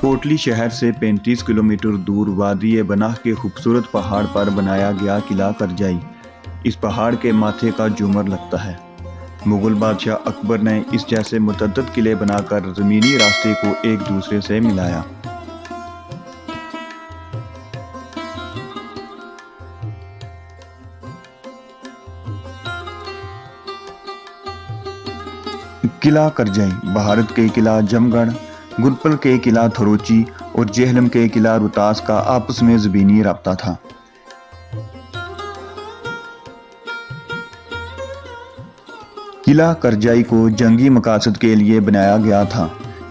कोटली शहर से 35 किलोमीटर दूर वादी बनाह के खूबसूरत पहाड़ पर बनाया गया किला करजाई इस पहाड़ के माथे का झूमर लगता है। मुगल बादशाह अकबर ने इस जैसे मुतअद्दिद किले बनाकर ज़मीनी रास्ते को एक दूसरे से मिलाया। किला करजाई भारत के किला जमगढ़, गुरपल के किला थरोची और जेहलम के किला रुतास का आपस में ज़मीनी राब्ता था। किला करजाई को जंगी मकासद के लिए बनाया गया था।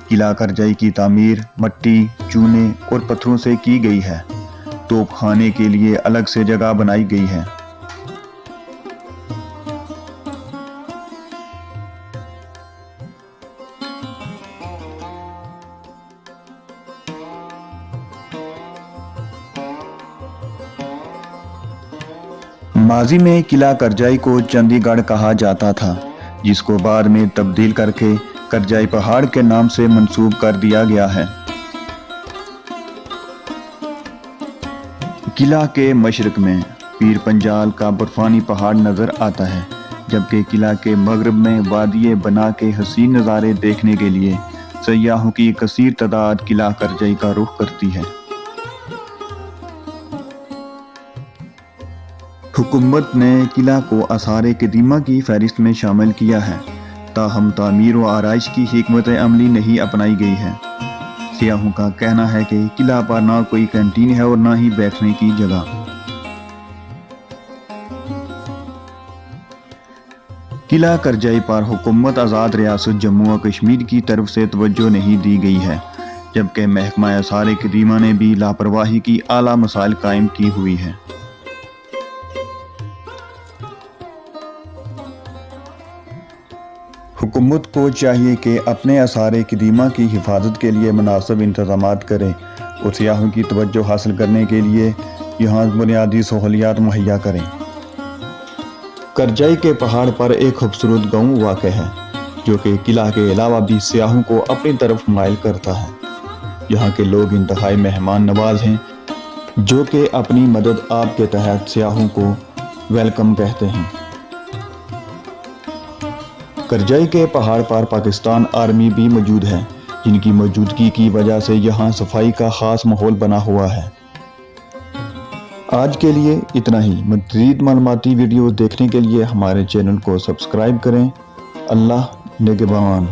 किला करजाई की तामीर मट्टी, चूने और पत्थरों से की गई है। तोपखाने के लिए अलग से जगह बनाई गई है। माजी में किला करजाई को चंडीगढ़ कहा जाता था, जिसको बाद में तब्दील करके करजाई पहाड़ के नाम से मंसूब कर दिया गया है। किला के मशरक में पीर पंजाल का बर्फानी पहाड़ नजर आता है, जबकि किला के मगरब में वादी बना के हसीन नज़ारे देखने के लिए सयाहों की कसीर तादाद किला करजाई का रुख करती है। हुकूमत ने किला को आसार कदीमा की फहरिस्त में शामिल किया है, ताहम तामीर व आराइश की हिकमत अमली नहीं अपनाई गई है। सियाहों का कहना है कि किला पर ना कोई कैंटीन है और ना ही बैठने की जगह। किला करजाई पर हुकूमत आज़ाद रियासत जम्मू व कश्मीर की तरफ से तवज्जो नहीं दी गई है, जबकि महकमा आसार कदीमा ने भी लापरवाही की आला मसाइल कायम की हुई है। हुकूमत को चाहिए कि अपने आसार कदीमा की हिफाजत के लिए मुनासिब इंतज़ामात करें और सियाहों की तवज्जो हासिल करने के लिए यहाँ बुनियादी सहूलियात मुहैया करें। करजाई के पहाड़ पर एक खूबसूरत गांव वाक़ है, जो कि किला के अलावा भी सियाहों को अपनी तरफ माइल करता है। यहाँ के लोग इंतहाई मेहमान नवाज हैं, जो कि अपनी मदद आप के तहत सियाहों को वेलकम कहते हैं। करजाई के पहाड़ पर पाकिस्तान आर्मी भी मौजूद है, जिनकी मौजूदगी की वजह से यहाँ सफाई का ख़ास माहौल बना हुआ है। आज के लिए इतना ही। मज़ीद मालूमाती वीडियो देखने के लिए हमारे चैनल को सब्सक्राइब करें। अल्लाह निगहबान।